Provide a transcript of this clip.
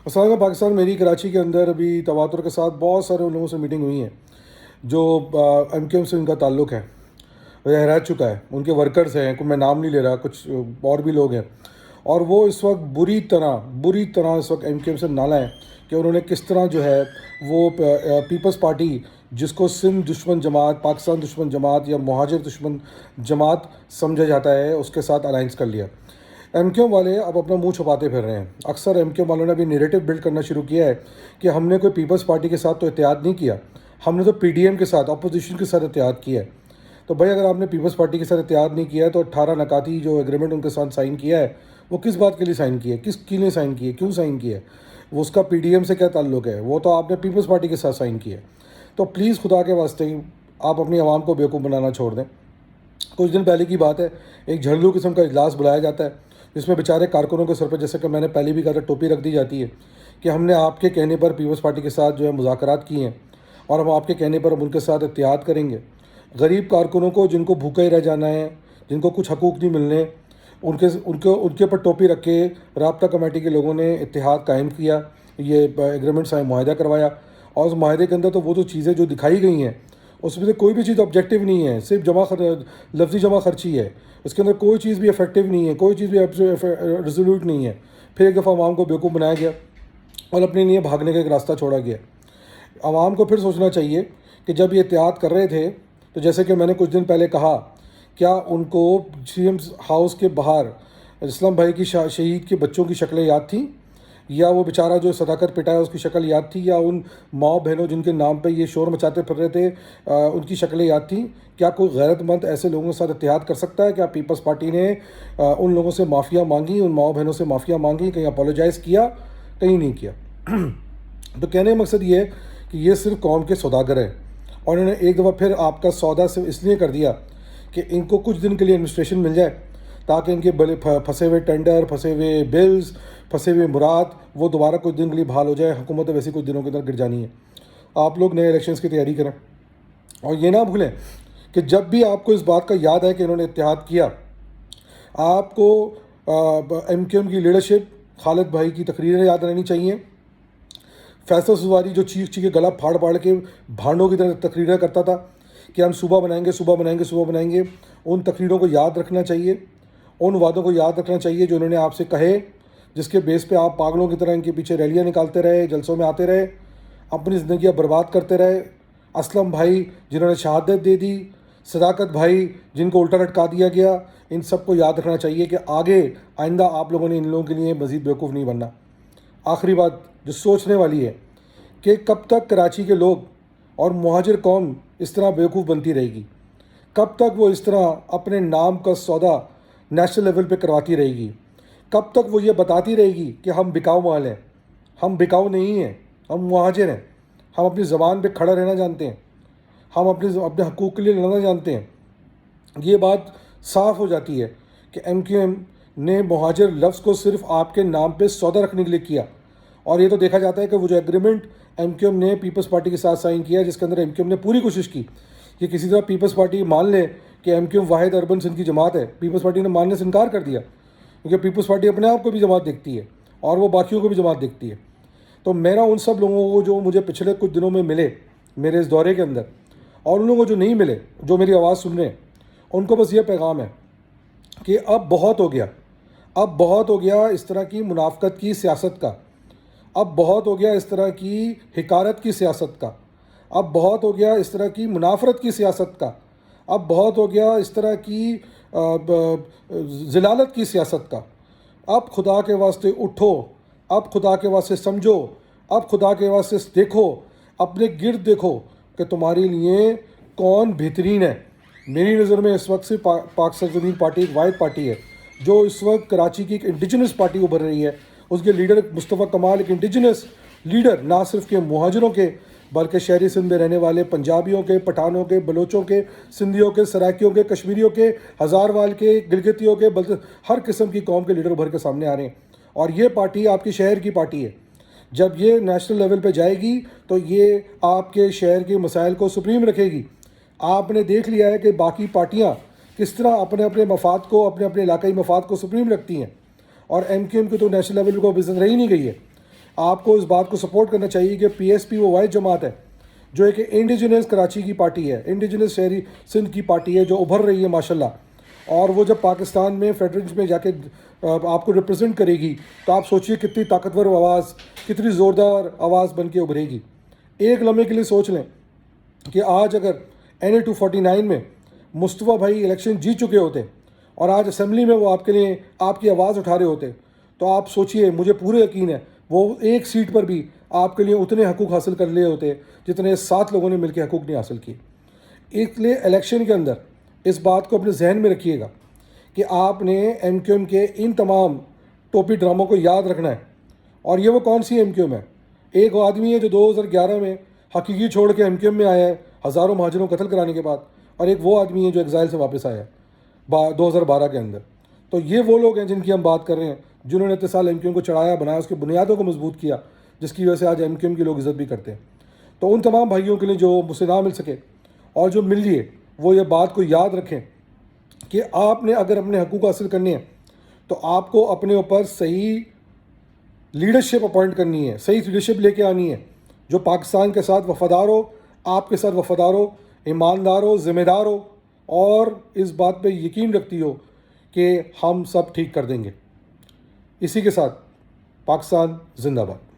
السلام علیکم پاکستان. میری کراچی کے اندر ابھی تواتر کے ساتھ بہت سارے لوگوں سے میٹنگ ہوئی ہیں جو ایم کیو ایم سے ان کا تعلق ہے، رہ چکا ہے. ان کے ورکرز ہیں، میں نام نہیں لے رہا، کچھ اور بھی لوگ ہیں، اور وہ اس وقت بری طرح اس وقت ایم کیو ایم سے نالا ہیں کہ انہوں نے کس طرح جو ہے وہ پیپلز پارٹی، جس کو سندھ دشمن جماعت، پاکستان دشمن جماعت یا مہاجر دشمن جماعت سمجھا جاتا ہے، اس کے ساتھ الائنس کر لیا. ایم کیو ایم والے اب اپنا منہ چھپاتے پھر رہے ہیں. اکثر ایم کیو ایم والوں نے ابھی نیریٹو بلڈ کرنا شروع کیا ہے کہ ہم نے کوئی پیپلز پارٹی کے ساتھ تو اتحاد نہیں کیا، ہم نے تو پی ڈی ایم کے ساتھ، اپوزیشن کے ساتھ اتحاد کیا ہے. تو بھائی اگر آپ نے پیپلز پارٹی کے ساتھ اتحاد نہیں کیا ہے تو 18 نکاتی جو ایگریمنٹ ان کے ساتھ سائن کیا ہے وہ کس بات کے لیے سائن کیا ہے، کس کے لیے سائن کیا ہے، کیوں سائن کیا ہے، وہ اس کا پی ڈی ایم سے کیا تعلق ہے؟ وہ تو آپ نے پیپلز پارٹی کے ساتھ سائن کیا ہے. تو پلیز خدا کے واسطے آپ اپنی عوام کو بیوقوف بنانا چھوڑ دیں. کچھ دن پہلے کی بات ہے، ایک جھڑلو قسم کا اجلاس بلایا جاتا ہے جس میں بیچارے کارکنوں کے سر پہ، جیسے کہ میں نے پہلے بھی کہا تھا، ٹوپی رکھ دی جاتی ہے کہ ہم نے آپ کے کہنے پر پیپلز پارٹی کے ساتھ جو ہے مذاکرات کیے ہیں اور ہم آپ کے کہنے پر ہم ان کے ساتھ اتحاد کریں گے. غریب کارکنوں کو، جن کو بھوکا ہی رہ جانا ہے، جن کو کچھ حقوق نہیں ملنے، ان کے اوپر ٹوپی رکھ کے رابطہ کمیٹی کے لوگوں نے اتحاد قائم کیا، یہ ایگریمنٹ سے معاہدہ کروایا. اور اس معاہدے کے اندر تو وہ تو چیزیں جو دکھائی گئی ہیں اس میں سے کوئی بھی چیز آبجیکٹیو نہیں ہے، صرف لفظی جمع خرچی ہے. اس کے اندر کوئی چیز بھی افیکٹو نہیں ہے، کوئی چیز بھی ریزولوٹ نہیں ہے. پھر ایک دفعہ عوام کو بیوقوف بنایا گیا اور اپنے لیے بھاگنے کا ایک راستہ چھوڑا گیا. عوام کو پھر سوچنا چاہیے کہ جب یہ اتحاد کر رہے تھے تو جیسے کہ میں نے کچھ دن پہلے کہا، کیا ان کو سی ایم ہاؤس کے باہر اسلم بھائی کی شہید کے بچوں کی شکلیں یاد تھیں؟ یا وہ بیچارہ جو صداقت پٹایا اس کی شکل یاد تھی؟ یا ان ماؤں بہنوں جن کے نام پہ یہ شور مچاتے پھر رہے تھے ان کی شکلیں یاد تھیں؟ کیا کوئی غیرت مند ایسے لوگوں کے ساتھ اتحاد کر سکتا ہے؟ کیا پیپلز پارٹی نے ان لوگوں سے معافیا مانگی، ان ماؤں بہنوں سے معافیا مانگی؟ کہیں اپولوجائز کیا؟ کہیں نہیں کیا. تو کہنے کا مقصد یہ ہے کہ یہ صرف قوم کے سوداگر ہیں، اور انہوں نے ایک دفعہ پھر آپ کا سودا صرف اس لیے کر دیا کہ ان کو کچھ دن کے لیے ایڈمنسٹریشن مل جائے تاکہ ان کے پھنسے ہوئے ٹینڈر، پھنسے ہوئے بلز، پھنسے ہوئے مراد وہ دوبارہ کچھ دن کے لیے بحال ہو جائے. حکومت ویسے کچھ دنوں کے اندر گر جانی ہے. آپ لوگ نئے الیکشنز کی تیاری کریں اور یہ نہ بھولیں کہ جب بھی آپ کو اس بات کا یاد ہے کہ انہوں نے اتحاد کیا، آپ کو ایم کیو ایم کی لیڈرشپ، خالد بھائی کی تقریریں یاد رہنی چاہیے. فیصل سواری جو چیخ کے گلا پھاڑ پھاڑ کے بھانڈوں کی طرح تقریریں کرتا تھا کہ ہم صوبہ بنائیں گے، صوبہ بنائیں گے، صوبہ بنائیں گے، ان تقریروں کو یاد رکھنا چاہیے، ان وعدوں کو یاد رکھنا چاہیے جو انہوں نے آپ سے کہے، جس کے بیس پہ آپ پاگلوں کی طرح ان کے پیچھے ریلیاں نکالتے رہے، جلسوں میں آتے رہے، اپنی زندگیاں برباد کرتے رہے. اسلم بھائی جنہوں نے شہادت دے دی، صداقت بھائی جن کو الٹا لٹکا دیا گیا، ان سب کو یاد رکھنا چاہیے کہ آئندہ آپ لوگوں نے ان لوگوں کے لیے مزید بیوقوف نہیں بننا. آخری بات جو سوچنے والی ہے کہ کب تک کراچی کے لوگ اور مہاجر قوم اس طرح بیوقوف بنتی رہے گی؟ کب تک وہ اس طرح اپنے نام کا سودا نیشنل لیول پہ کرواتی رہے گی؟ کب تک وہ یہ بتاتی رہے گی کہ ہم بکاؤ مال ہیں؟ ہم بکاؤ نہیں ہیں، ہم مہاجر ہیں. ہم اپنی زبان پہ کھڑا رہنا جانتے ہیں، ہم اپنے حقوق کے لیے لڑنا جانتے ہیں. یہ بات صاف ہو جاتی ہے کہ ایم کیو ایم نے مہاجر لفظ کو صرف آپ کے نام پہ سودا رکھنے کے لیے کیا. اور یہ تو دیکھا جاتا ہے کہ وہ جو ایگریمنٹ ایم کیو ایم نے پیپلز پارٹی کے ساتھ سائن کیا، جس کے اندر ایم کیو ایم نے پوری کوشش کی کہ کسی طرح پیپلز پارٹی مان لے کہ ایم کیو ایم واحد اربن سندھ کی جماعت ہے. پیپلز پارٹی نے ماننے سے انکار کر دیا کیونکہ پیپلز پارٹی اپنے آپ کو بھی جماعت دیکھتی ہے اور وہ باقیوں کو بھی جماعت دیکھتی ہے. تو میرا ان سب لوگوں کو جو مجھے پچھلے کچھ دنوں میں ملے میرے اس دورے کے اندر، اور ان لوگوں کو جو نہیں ملے، جو میری آواز سن رہے ہیں، ان کو بس یہ پیغام ہے کہ اب بہت ہو گیا، اب بہت ہو گیا اس طرح کی منافقت کی سیاست کا، اب بہت ہو گیا اس طرح کی حقارت کی سیاست کا، اب بہت ہو گیا اس طرح کی منافرت کی سیاست کا، اب بہت ہو گیا اس طرح کی ذلالت کی سیاست کا. اب خدا کے واسطے اٹھو، اب خدا کے واسطے سمجھو، اب خدا کے واسطے دیکھو، اپنے گرد دیکھو کہ تمہارے لیے کون بہترین ہے. میری نظر میں اس وقت سے پاک سرزمین پارٹی ایک واحد پارٹی ہے جو اس وقت کراچی کی ایک انڈیجنس پارٹی ابھر رہی ہے. اس کے لیڈر مصطفیٰ کمال ایک انڈیجنس لیڈر، نہ صرف کہ مہاجروں کے بلکہ شہری سندھ میں رہنے والے پنجابیوں کے، پٹھانوں کے، بلوچوں کے، سندھیوں کے، سرائکیوں کے، کشمیریوں کے، ہزاروال کے، گلگتیوں کے، ہر قسم کی قوم کے لیڈر ابھر کے سامنے آ رہے ہیں. اور یہ پارٹی آپ کے شہر کی پارٹی ہے. جب یہ نیشنل لیول پہ جائے گی تو یہ آپ کے شہر کے مسائل کو سپریم رکھے گی. آپ نے دیکھ لیا ہے کہ باقی پارٹیاں کس طرح اپنے اپنے مفاد کو، اپنے اپنے علاقائی مفاد کو سپریم رکھتی ہیں، اور ایم کیو ایم کی تو نیشنل لیول کو بزنس رہی نہیں گئی ہے. آپ کو اس بات کو سپورٹ کرنا چاہیے کہ پی ایس پی وہ واحد جماعت ہے جو ایک انڈیجنس کراچی کی پارٹی ہے، انڈیجنس شہری سندھ کی پارٹی ہے جو ابھر رہی ہے ماشاءاللہ، اور وہ جب پاکستان میں فیڈریشن میں جا کے آپ کو ریپرزینٹ کرے گی تو آپ سوچئے کتنی طاقتور آواز، کتنی زوردار آواز بن کے ابھرے گی۔ ایک لمحے کے لیے سوچ لیں کہ آج اگر NA 249 میں مصطفیٰ بھائی الیکشن جیت چکے ہوتے اور آج اسمبلی میں وہ آپ کے لیے آپ کی آواز اٹھا رہے ہوتے تو آپ سوچئے، مجھے پورے یقین ہے وہ ایک سیٹ پر بھی آپ کے لیے اتنے حقوق حاصل کر لیے ہوتے جتنے 7 لوگوں نے مل کے حقوق نہیں حاصل کیے۔ اس لیے الیکشن کے اندر اس بات کو اپنے ذہن میں رکھیے گا کہ آپ نے MQM کے ان تمام ٹوپی ڈراموں کو یاد رکھنا ہے۔ اور یہ وہ کون سی MQM ہے؟ ایک آدمی ہے جو 2011 میں حقیقی چھوڑ کے MQM میں آیا ہے ہزاروں مہاجروں کو قتل کرانے کے بعد، اور ایک وہ آدمی ہے جو ایگزائل سے واپس آیا ہے 2012 کے اندر۔ تو یہ وہ لوگ ہیں جن کی ہم بات کر رہے ہیں، جنہوں نے 3 سال MQM کو چڑھایا، بنایا، اس کی بنیادوں کو مضبوط کیا، جس کی وجہ سے آج MQM کے لوگ عزت بھی کرتے ہیں۔ تو ان تمام بھائیوں کے لیے جو مجھ سے نہ مل سکے اور جو مل لیے، وہ یہ بات کو یاد رکھیں کہ آپ نے اگر اپنے حقوق حاصل کرنے ہیں تو آپ کو اپنے اوپر صحیح لیڈرشپ اپوائنٹ کرنی ہے، صحیح لیڈرشپ لے کے آنی ہے جو پاکستان کے ساتھ وفادار ہو، آپ کے ساتھ وفادار ہو، ایماندار ہو، ذمہ دار ہو، اور اس بات پہ یقین رکھتی ہو کہ ہم سب ٹھیک کر دیں گے۔ اسی کے ساتھ پاکستان زندہ باد۔